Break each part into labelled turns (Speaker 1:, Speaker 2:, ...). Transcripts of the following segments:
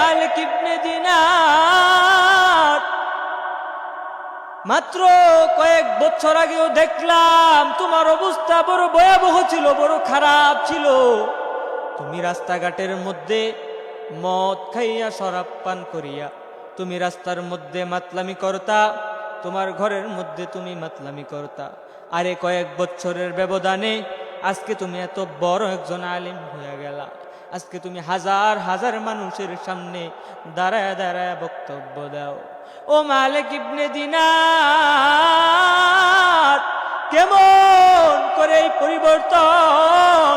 Speaker 1: মালিক ইবনে দিনার, মাত্র কয়েক বছর আগেও দেখলাম তোমার অবস্থা বড় ভয়াবহ ছিল, বড় খারাপ ছিল। তুমি রাস্তাঘাটের মধ্যে মদ খাইয়া শরাব পান করিয়া তুমি রাস্তার মধ্যে মাতলামি করতা, তোমার ঘরের মধ্যে তুমি মাতলামি করতা। আরে কয়েক বছরের ব্যবধানে আজকে তুমি এত বড় একজন আলিম হয়ে গেলা। আজকে তুমি হাজার হাজার মানুষের সামনে দাঁড়ায় দাঁড়ায় বক্তব্য দাও। ও মালিক ইবনে দিনার, কেমন করে এই পরিবর্তন?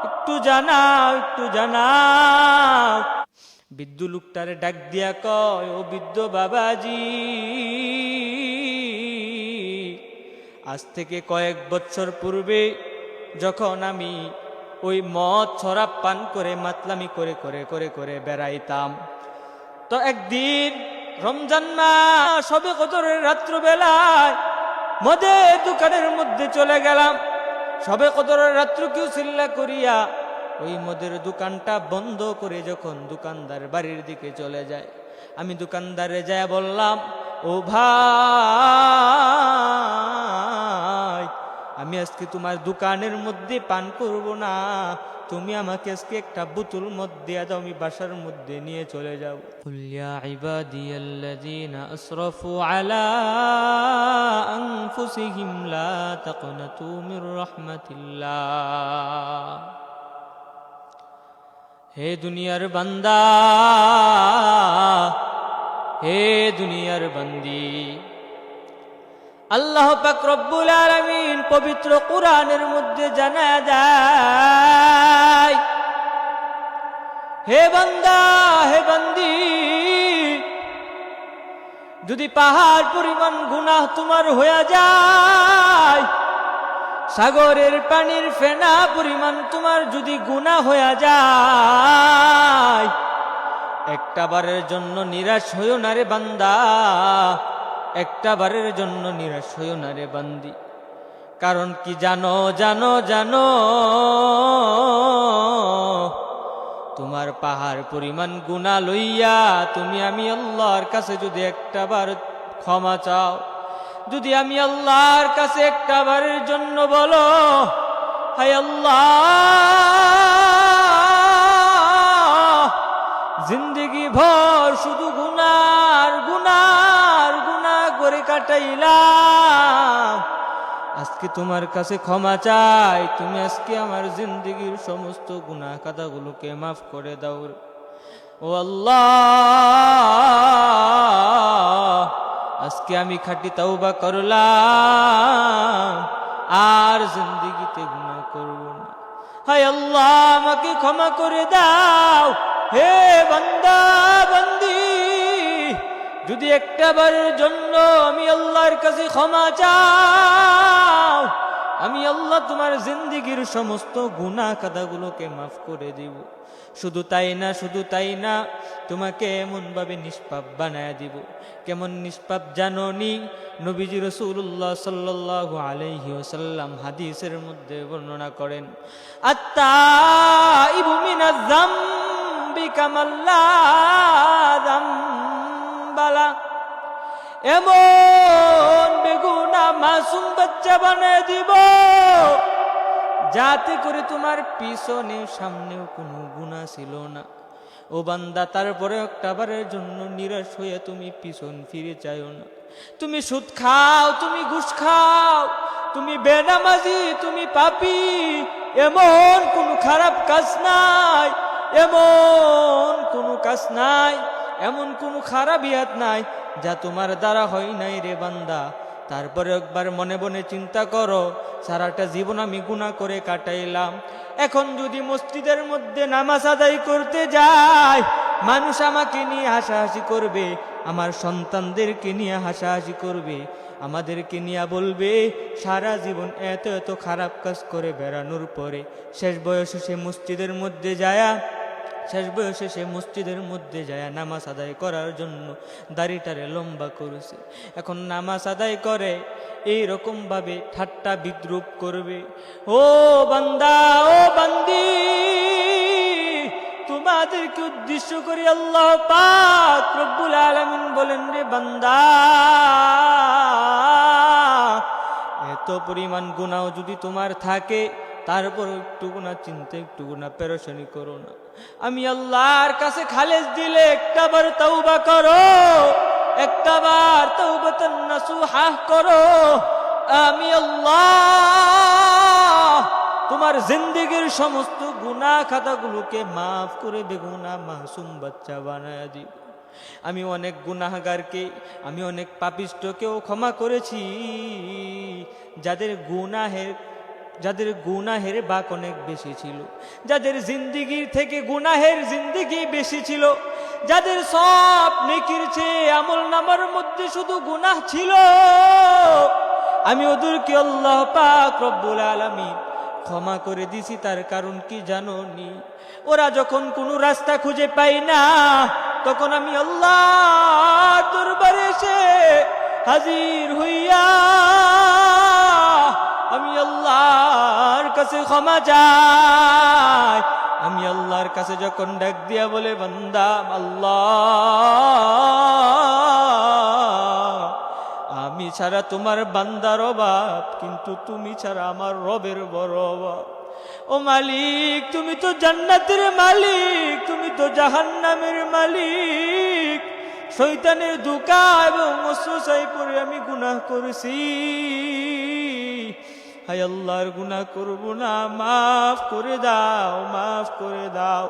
Speaker 1: একটু জানাও, একটু জানাও। বৃদ্ধ লোকটারে ডাক দিয়া কয়, ও বৃদ্ধ বাবাজি, আজ থেকে কয়েক বছর পূর্বে যখন আমি ওই মদ শরাব পান করে মাতলামি করে করে করে করে বেড়াইতাম, তো একদিন রমজান মাস সবে কদরের রাত্রবেলায় মদের দোকানের মধ্যে চলে গেলাম। সবে কদরের রাত্র কেউ চিল্লা করিয়া ওই মদের দোকানটা বন্ধ করে যখন দোকানদার বাড়ির দিকে চলে যায়, আমি দোকানদারে যায় বললাম, ও ভাই, আমি আজকে তোমার দোকানের মধ্যে পান করব না, তুমি আমাকে আজকে একটা বোতল মদ দিয়ে দাও, আমি বাসার মধ্যে নিয়ে চলে যাব। কুল ইয়া ইবাদিয়াল্লাযীনা আসরাফু আলা আনফুসিহিম লা তাকনাতু মির রাহমাতিল্লাহ। হে দুনিয়ার বান্দা, হে দুনিয়ার বান্দি, আল্লাহ পাক রব্বুল আলামিন পবিত্র কুরআনের মধ্যে জানায়া দেয়, হে বান্দা, হে বান্দি, যদি পাহাড় পরিমাণ গুনাহ তোমার হয়ে যায়, সাগরের পানির ফেনা পরিমাণ তোমার যদি গুনাহ হয়ে যায়, একটা বারের জন্য নিরাশ হইও না রে বান্দা, একটা বারের জন্য নিরাশ হইও না রে বান্দি। কারণ কি জানো, জানো, জানো, তোমার পাহাড় পরিমাণ গুনাহ লইয়া তুমি আমি আল্লাহর কাছে যদি একটা বার ক্ষমা চাও, যদি আমি আল্লাহর কাছে একটা বারের জন্য বলো, হায় আল্লাহ, জিন্দগি ভর শুধু গুনার গুনার গুনাহ করে কাটাইলাম, আজকে তোমার কাছে ক্ষমা চাই, তুমি আজকে আমার জিন্দগির সমস্ত গুনাহ কাদাগুলোকে মাফ করে দাও। ও আল্লাহ, আজকে আমি খাঁটি তাওবা করলাম, আর জিন্দগিতে গুনাহ করব না। হায় আল্লাহ, আমাকে ক্ষমা করে দাও। হে বান্দা বান্দি, যদি একটা বারের জন্য আমি আল্লাহর কাছে ক্ষমা চাও, আমি আল্লাহ তোমার জিন্দেগীর সমস্ত গুনাহ কাদাগুলোকে মাফ করে দিব। শুধু তাই না, শুধু তাই না, তোমাকে এমন ভাবে নিষ্পাপ বানায় দিব। কেমন নিষ্পাপ জানোনি? নবীজি রাসূলুল্লাহ সাল্লাল্লাহু আলাইহি ওয়াসাল্লাম হাদিসের মধ্যে বর্ণনা করেন, আত-তাইবু মিনাজ যামবি কামাল্লা যামবালা। এমন বেগুনা মাসুম বাচ্চা বানায় দিব যাতে করে তোমার পিছনে সামনেও কোনো গুনাহ ছিল না। ও বান্দা, তারপরে একটা বারের জন্য নিরাশ হয়ে তুমি পিছন ফিরে চাইও না। তুমি সুদ খাও, তুমি ঘুষ খাও, তুমি বেনামাজি, তুমি পাপী, এমন কোনো খারাপ কাজ নাই, এমন কোনো কাজ নাই, এমন কোনো খারাপিয়াত নাই যা তোমার দ্বারা হয় নাই রে বান্দা। তারপরে একবার মনে মনে চিন্তা করো, সারাটা জীবন আমি গুনাহ করে কাটাইলাম, এখন যদি মসজিদের মধ্যে নামাজ আদায় করতে যাই, মানুষ আমাকে নিয়ে হাসাহাসি করবে, আমার সন্তানদেরকে নিয়ে হাসাহাসি করবে, আমাদেরকে নিয়ে বলবে সারা জীবন এত এত খারাপ কাজ করে বেড়ানোর পরে শেষ বয়সে সে মসজিদের মধ্যে যায় নামাজ আদায় করার জন্য দাড়িটারে লম্বা করেছে। এখন নামাজ আদায় করে এই রকম ভাবে ঠাট্টা বিদ্রুপ করবে। ও বান্দা, ও বান্দি, তোমার মাদেরকে উদ্দেশ্য করে আল্লাহ পাক রব্বুল আলামিন বলেন, রে বান্দা, এত পরিমাণ গুনাহ যদি তোমার থাকে, তারপর একটু গুনাহ চিন্তা, একটু গুনাহ পেরেশানি করো না। আমি আল্লাহর কাছে খালেস দিলে একটাবার তওবা করো, একটাবার তওবাতান নাসুহা করো, আমি আল্লাহ তোমার জিন্দেগীর সমস্ত গুনাহ খাতাগুলোকে মাফ করে বেগুনাহ মাসুম বাচ্চা বানায় দিব। আমি অনেক গুনাহগারকে, আমি অনেক পাপিষ্ঠকেও ক্ষমা করেছি, যাদের গুনাহের বাক অনেক বেশি ছিল, যাদের জিন্দেগির থেকে গুনাহের জিন্দেগি বেশি ছিল, যাদের সব নেকির চেয়ে আমল নামার মধ্যে শুধু গুনাহ ছিল, আমি ওদেরকে আল্লাহ পাক রব্বুল আলামিন ক্ষমা করে দিছি। তার কারণ কি জানো নি? ওরা যখন কোনো রাস্তা খুঁজে পায় না, তখন আমি আল্লাহর দরবারে এসে হাজির হইয়া আমি আল্লাহর কাছে ক্ষমা চাই। আমি আল্লাহর কাছে যখন ডাক দিয়া বলে, বান্দা আল্লাহ, আমি ছাড়া তোমার বান্দার অভাব, কিন্তু তুমি ছাড়া আমার রবের বড় অভাব। ও মালিক, তুমি তো জান্নাতের মালিক, তুমি তো জাহান্নামের মালিক। শয়তানের ধোঁকা এবং ওয়াসওয়াসায় পড়ে আমি গুনাহ করেছি। হায় আল্লাহর গুনাহ করব না, মাফ করে দাও, মাফ করে দাও।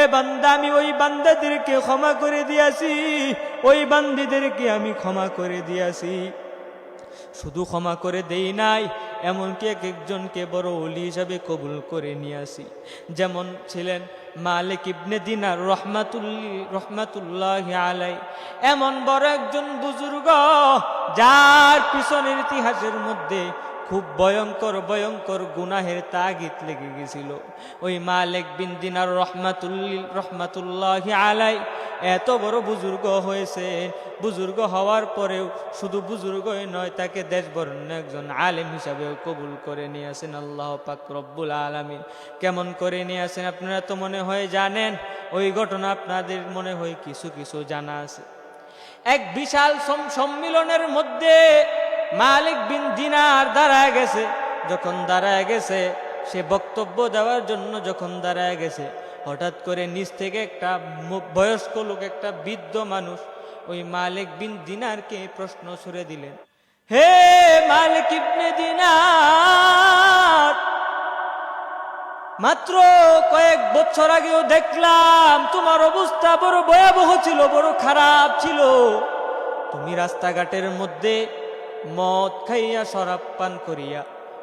Speaker 1: এ বান্দা, আমি ওই বান্দাদেরকে ক্ষমা করে দিয়েছি, ওই বান্দীদেরকে আমি ক্ষমা করে দিয়েছি। শুধু ক্ষমা করে দেই নাই, এমনকি এক একজনকে বড় ওলি হিসাবে কবুল করে নিয়ে আসি। যেমন ছিলেন মালিক ইবনে দিনার রহমাতুল্লাহি আলাই। এমন বড় একজন বুজুর্গ, যার পিছনের ইতিহাসের মধ্যে খুব ভয়ঙ্কর ভয়ঙ্কর গুনাহের তাগিদ লেগে গেছিল। ওই মালিক বিন দিনার রহমাতুল্লাহি আলাই এত বড় বুজুর্গ হয়েছে, বুজুর্গ হওয়ার পরেও শুধু বুজুর্গই নয়, তাকে দেশ বরেণ্য একজন আলেম হিসাবেও কবুল করে নিয়ে আসেন আল্লাহ পাক রব্বুল আলামিন। কেমন করে নিয়ে আসেন আপনারা তো মনে হয় জানেন, ওই ঘটনা আপনাদের মনে হয় কিছু কিছু জানা আছে। এক বিশাল সম্মিলনের মধ্যে মালিক বিন দিনার দাঁড়ায় গেছে। যখন দাঁড়ায় গেছে, সে বক্তব্য দেওয়ার জন্য যখন দাঁড়ায় গেছে, হঠাৎ করে নিচ থেকে একটা বয়স্ক লোক, একটা বৃদ্ধ মানুষ ওই মালিক বিন দিনারকে প্রশ্ন ছুড়ে দিলেন, হে মালিক ইবনে দিনার, মাত্র কয়েক বছর আগেও দেখলাম তোমার অবস্থা বড় ভয়াবহ ছিল, বড় খারাপ ছিল। তুমি রাস্তাঘাটের মধ্যে মদ খাইয়া, শরাব পান করিয়া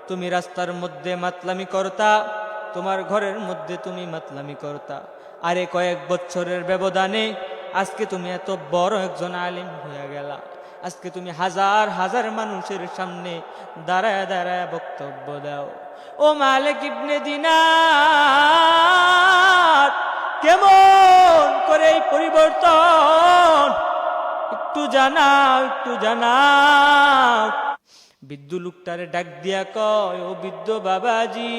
Speaker 1: তুমি রাস্তার মধ্যে মাতলামি করতা, তোমার ঘরের মধ্যে তুমি মাতলামি করতা। আরে কয়েক বছরের ব্যবধানে আজকে তুমি এত বড় একজন আলিম হয়ে গেলা। আজকে তুমি হাজার হাজার মানুষের সামনে দাঁড়ায় দাঁড়ায় বক্তব্য দাও। ও মালিক ইবনে দিনার, কেমন করে এই পরিবর্তন? একটু জানাও, একটু জানাও। বৃদ্ধ লোকটারে ডাক দিয়া কয়, ও বৃদ্ধ বাবাজি,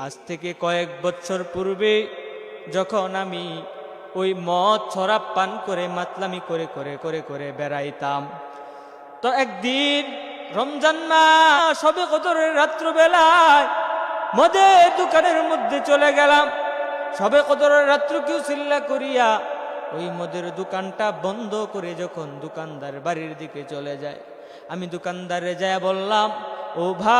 Speaker 1: আজ থেকে কয়েক বছর পূর্বে যখন আমি ওই মদ শরাব পান করে মাতলামি করে করে করে করে বেড়াইতাম, তো একদিন রমজান মাস সবে কদরের রাত্রবেলায় মদের দোকানের মধ্যে চলে গেলাম। সবে কদরের রাত্র কেউ চিল্লা করিয়া ওই মদের দোকানটা বন্ধ করে যখন দোকানদার বাড়ির দিকে চলে যায়, আমি দোকানদারে যায় বললাম, ও ভাই,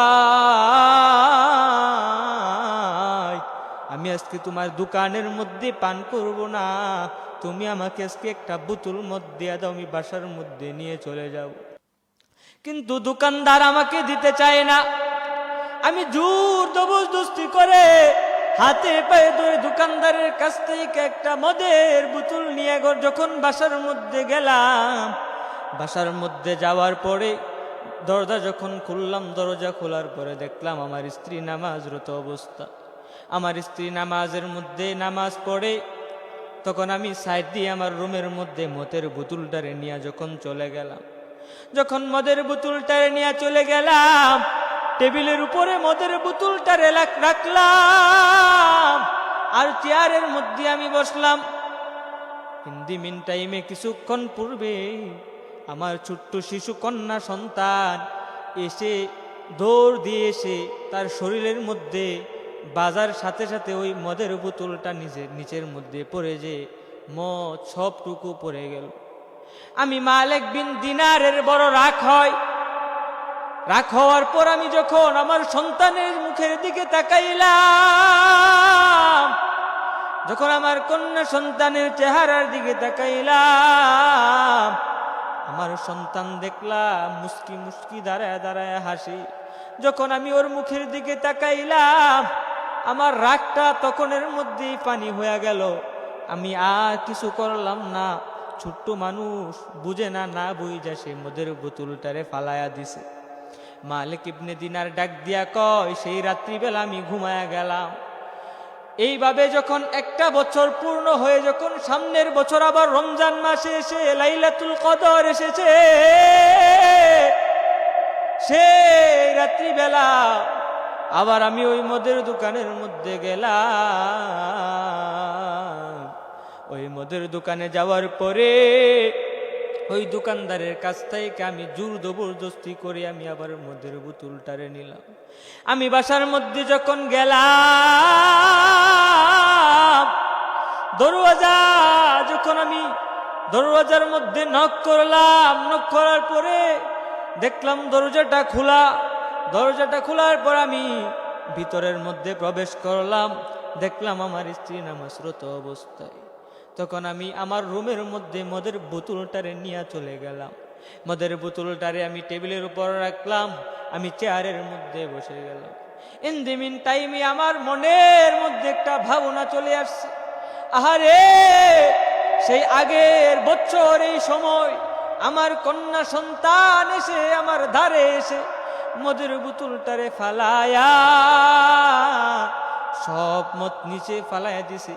Speaker 1: আমি আজকে তোমার দোকানের মধ্যে পান করব না, তুমি আমাকে আজকে একটা বোতল মদ দিয়া দাও, আমি বাসার মধ্যে নিয়ে চলে যাব। কিন্তু দোকানদার আমাকে দিতে চায় না। আমি জোর জবরদস্তি করে হাতে পায়ে ধরে দোকানদারের কাছ থেকে একটা মদের বোতল নিয়ে যখন বাসার মধ্যে গেলাম, বাসার মধ্যে যাওয়ার পরে দরজা যখন খুললাম, দরজা খোলার পরে দেখলাম আমার স্ত্রী নামাজরত অবস্থা। আমার স্ত্রী নামাজের মধ্যে নামাজ পড়ে। তখন আমি সাইড দিয়ে আমার রুমের মধ্যে মদের বোতলটারে নিয়ে যখন চলে গেলাম, যখন মদের বোতলটারে নিয়ে চলে গেলাম, টেবিলের উপরে মদের বোতলটা রাখলাম আর চেয়ারের মধ্যে আমি বসলাম। হিন্দি মিন টাইমে কিছুক্ষণ পূর্বে আমার ছোট্ট শিশু কন্যা সন্তান এসে দৌড় দিয়ে এসে তার শরীরের মধ্যে বাজার সাথে সাথে ওই মদের বোতলটা নিচের মধ্যে পড়ে যে মদ সবটুকু পড়ে গেল। আমি মালিক বিন দিনারের বড় রাগ হয়। রাগ হওয়ার পর আমি যখন আমার সন্তানের মুখের দিকে তাকাইলাম, যখন আমার কন্যা সন্তানের চেহারার দিকে তাকাইলাম, আমার সন্তান দেখলাম মুস্কি মুস্কি দাঁড়ায় দাঁড়ায় হাসি। যখন আমি ওর মুখের দিকে তাকাইলাম, আমার রাগটা তখনের মধ্যেই পানি হয়ে গেল। আমি আর কিছু করলাম না। ছোট্ট মানুষ বুঝে না বুঝা সে মদের বোতলটারে ফালায়া দিছে। মালিক ইবনে দিনার ডাক দিয়া কয়, সেই রাত্রিবেলা আমি ঘুমায়া গেলাম। এইভাবে যখন একটা বছর পূর্ণ হয়ে যখন সামনের বছর আবার রমজান মাসে এসে লাইলাতুল কদর এসেছে, সেই রাত্রিবেলা আবার আমি ওই মদের দোকানের মধ্যে গেলাম। ওই মদের দোকানে যাওয়ার পরে ওই দোকানদারের কাছ থেকে আমি জোর জবরদস্তি করে আমি আবার মদের বোতলটারে নিলাম। আমি বাসার মধ্যে যখন গেলাম, আমি দরওয়াজার মধ্যে নক করলাম। নক করার পরে দেখলাম দরজাটা খোলা। দরজাটা খোলার পর আমি ভিতরের মধ্যে প্রবেশ করলাম। দেখলাম আমার স্ত্রী নামাজরত অবস্থায়। তখন আমি আমার রুমের মধ্যে মদের বোতলটারে নিয়ে চলে গেলাম। মদের বোতলটারে আমি টেবিলের উপর রাখলাম, আমি চেয়ারের মধ্যে বসে গেলাম। ইন দি মিন টাইমে আমার মনের মধ্যে একটা ভাবনা চলে আসছে। আহারে, সেই আগের বছর এই সময় আমার কন্যা সন্তান এসে আমার ধারে এসে মদের বোতলটারে ফালায়া সব মদ নিচে ফালায়া দিছে।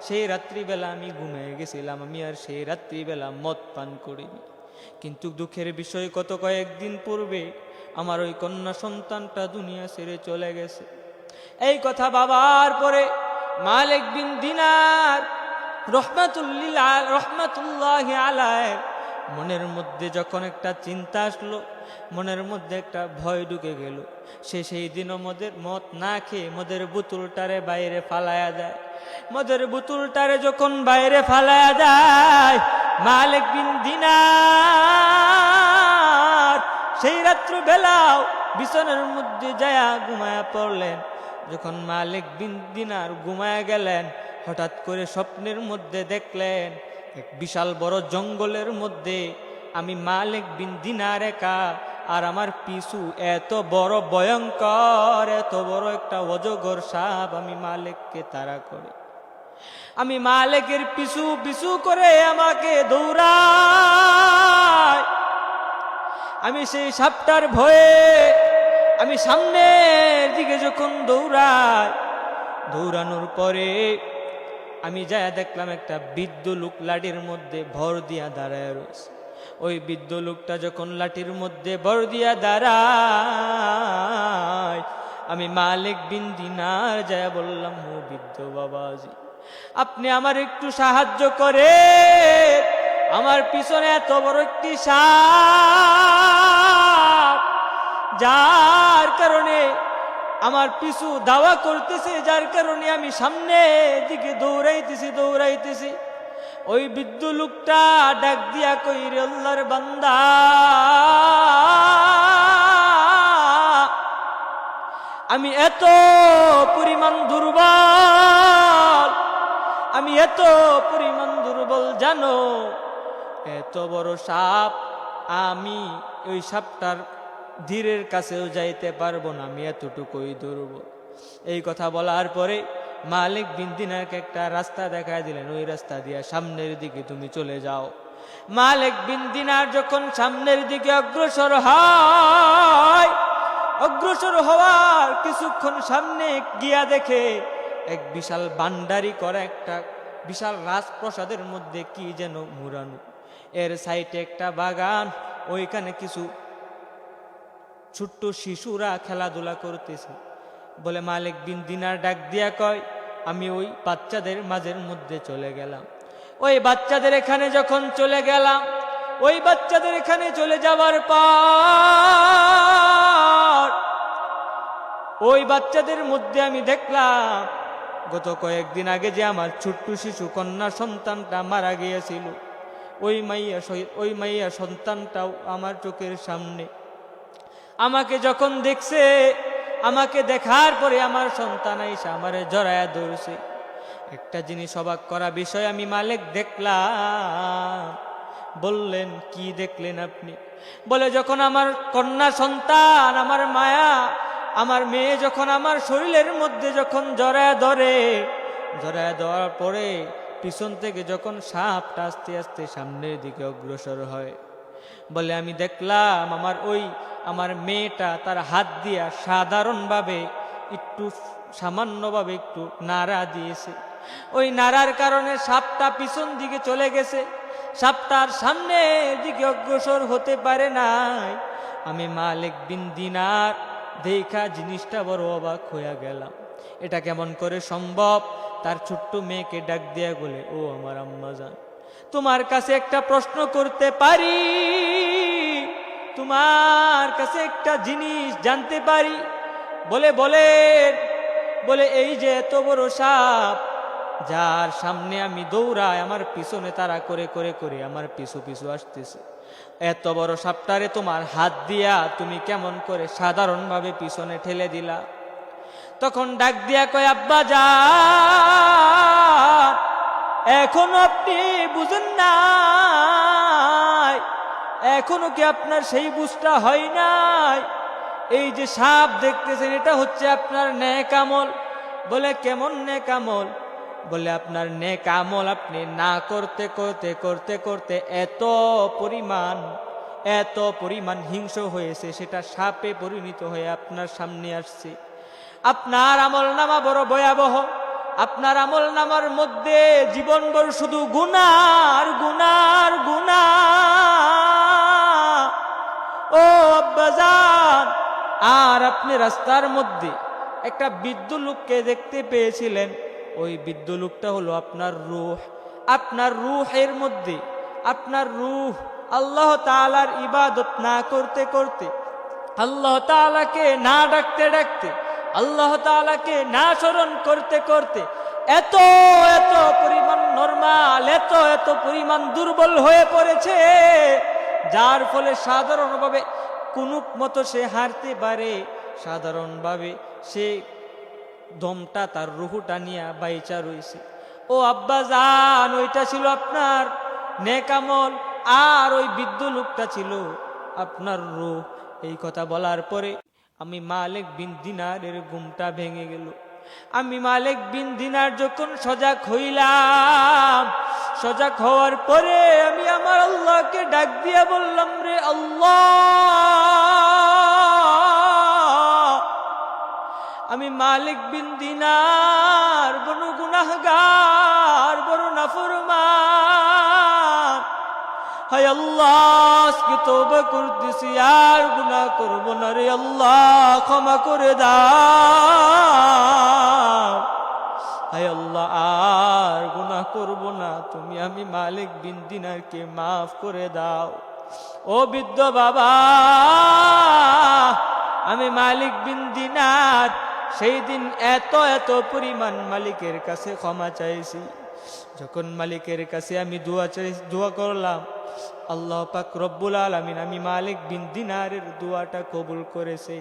Speaker 1: সেই রাত্রিবেলা আমি ঘুমিয়ে গেছিলাম, আমি আর সেই রাত্রিবেলা মদ পান করিনি। কিন্তু দুঃখের বিষয়, কত কয়েকদিন পূর্বে আমার ওই কন্যা সন্তানটা দুনিয়া ছেড়ে চলে গেছে। এই কথা বাবার পরে মালিক বিন দিনার রহমাতুল্লাহি আলাইহি মনের মধ্যে যখন একটা চিন্তা আসলো, মনের মধ্যে একটা ভয় ঢুকে গেল। সেই দিনও মদ না খেয়ে মদের বোতলটারে বাইরে ফালায়া দেয়। মদের বোতলটারে যখন বাইরে ফালায়া যায়, মালিক বিন দিনার সেই রাত্র বেলাও বিছানার মধ্যে যায়া ঘুমায়া পড়লেন। যখন মালিক বিন দিনার ঘুমায়া গেলেন, হঠাৎ করে স্বপ্নের মধ্যে দেখলেন এক বিশাল বড় জঙ্গলের মধ্যে আমি মালিক বিন দিনার একা, আর আমার পিছু এত বড় ভয়ঙ্কর, এত বড় একটা অজগর সাপ আমি মালিককে তাড়া করে। আমি মালিকের পিছু পিছু করে আমাকে দৌড়ায়। আমি সেই সাপটার ভয়ে আমি সামনের দিকে যখন দৌড়াই, দৌড়ানোর পরে আমি যায়া দেখলাম একটা বৃদ্ধ লোক লাঠির মধ্যে ভর দিয়া দাঁড়ায় রয়েছে। ওই বৃদ্ধ লোকটা যখন লাঠির মধ্যে ভর দিয়া দাঁড়ায়, আমি মালিক বিন দিনার যায়া বললাম, ও বৃদ্ধ বাবাজি, আপনি আমার একটু সাহায্য করে, আমার পিছনে এত বড় একটি সাপ, যার কারণে আমার পিছু দাওয়া করতেছে, যার কারণে আমি সামনে দিকে দৌড়াইতেছি। ওই বৃদ্ধ লোকটা ডাক দিয়া কইরে, আল্লাহর বান্দা, আমি এত পরিমাণ দুর্বল, আমি এত পরিমাণ দুর্বল জানো, এত বড় সাপ, আমি ওই সাপটার ধীরের কাছেও যাইতে পারবো না, আমি এতটুকুই দুর্বল। এই কথা বলার পরে মালিক বিন দিনারকে একটা রাস্তা দেখায় দিলেন, ওই রাস্তা দিয়ে সামনের দিকে তুমি চলে যাও। মালিক বিন দিনার যখন সামনের দিকে অগ্রসর হয়, অগ্রসর হওয়ার কিছুক্ষণ সামনে গিয়া দেখে এক বিশাল বান্ডারি করা একটা বিশাল রাজপ্রাসাদের মধ্যে কি যেন মুড়ানো। এর সাইডে একটা বাগান, ওইখানে কিছু ছোট্ট শিশুরা খেলাধুলা করতেছে। বলে মালিক বিন দিনার ডাক দিয়া কয়, আমি ওই বাচ্চাদের মাঝের মধ্যে চলে গেলাম। ওই বাচ্চাদের এখানে যখন চলে গেলাম, ওই বাচ্চাদের এখানে চলে যাওয়ার পর ওই বাচ্চাদের মধ্যে আমি দেখলাম গত কয়েকদিন আগে যে আমার ছোট্ট শিশু কন্যা সন্তানটা মারা গিয়েছিল, ওই মাইয়া সন্তানটাও আমার চোখের সামনে। আমাকে যখন দেখছে, আমাকে দেখার পরে আমার সন্তান আইসা আমারে জড়ায়া ধরছে। একটা জিনিস অবাক করা বিষয় আমি মালিক দেখলাম। বললেন, কি দেখলেন আপনি? বলে, যখন আমার কন্যা সন্তান, আমার মায়া, আমার মেয়ে যখন আমার শরীরের মধ্যে যখন জড়ায়া দেওয়ার পরে পিছন থেকে যখন সাপটা আস্তে আস্তে সামনের দিকে অগ্রসর হয়, বলে আমি দেখলাম আমার মেয়েটা তার হাত দিয়া সাধারণভাবে সামান্যভাবে একটু নাড়া দিয়েছে। ওই নাড়ার কারণে সাপটা পিছন দিকে চলে গেছে, সাপটার সামনের দিকে অগ্রসর হতে পারে নাই। আমি মালিক বিন দিনার দেখা জিনিসটা বড় অবাক হইয়া গেলাম। এটা কেমন করে সম্ভব? তার ছোট্ট মেয়েকে ডাক দিয়া বলে, ও আমার আম্মাজান, তোমার কাছে একটা প্রশ্ন করতে পারি? তোমার কাছে একটা জিনিস জানতে পারি? বলে এই যে এত বড় সাপ, যার সামনে আমি দৌড়াই, আমার পিছনে তারা করে করে করে আমার পিছু পিছু আসতেছে, এত বড় সাপটারে তোমার হাত দিয়া তুমি কেমন করে সাধারণভাবে পিছনে ঠেলে দিলা? তখন ডাক দিয়া কয়, আব্বা যান, এখনো আপনি বুঝেন নাই? এখনো কি আপনার সেই বুঝটা হয় নাই? এই যে সাপ দেখতেছেন, এটা হচ্ছে আপনার নেক আমল। বলে, কেমন নেক আমল? বলে, আপনার নেক আমল আপনি না করতে করতে করতে করতে এত পরিমাণ হিংস্র হয়েছে, সেটা সাপে পরিণত হয়ে আপনার সামনে আসছে। আপনার আমল নামা বড় ভয়াবহ। আপনার আমল নামার মধ্যে জীবনভর শুধু গুনার গুনার গুনাহ। ও আব্বাজান, আর আপনি রাস্তার মধ্যে একটা বৃদ্ধ লোককে দেখতে পেয়েছিলেন। ওই বৃদ্ধ লোকটা হলো আপনার রূহ। আপনার রূহের মধ্যে আপনার রূহ আল্লাহ তাআলার ইবাদত না করতে করতে, আল্লাহ তাআলাকে না ডাকতে ডাকতে, আল্লাহ তাআলাকে না স্মরণ করতে করতে এত এত পরিমাণ নরমাল, এত পরিমাণ দুর্বল হয়ে পড়েছে, যার ফলে সাধারণভাবে কোনো মতো সে হারতে পারে। সাধারণভাবে সে দমটা, তার রুহুটা নিয়ে বাইচা রয়েছে। ও আব্বা জান, ওইটা ছিল আপনার নেক আমল, আর ওই বৃদ্ধ লোকটা ছিল আপনার রূহ। এই কথা বলার পরে আমি মালিক বিন দিনারের ঘুমটা ভেঙে গেল। আমি মালিক বিন দিনার যখন সজাগ হইলাম, সজাগ হওয়ার পরে আমি আমার আল্লাহকে ডাক দিয়া বললাম, রে আল্লাহ, আমি মালিক বিন দিনার বড় গুনাহগার, বড় নাফরমান। হায় আল্লাহ, আজকে তওবা করতেছি, আর গুনাহ করব না রে আল্লাহ, ক্ষমা করে দাও। হায় আল্লাহ, আর গুনাহ করব না, তুমি আমি মালিক বিন দিনারকে মাফ করে দাও। ও বৃদ্ধ বাবা, আমি মালিক বিন দিনার সেই দিন এত পরিমাণ মালিকের কাছে ক্ষমা চাইছি। যখন মালিকের কাছে আমি দোয়া করলাম, আল্লাহ পাক রব্বুল আলামিন আমি মালিক বিন দিনারের দোয়াটা কবুল করেছে।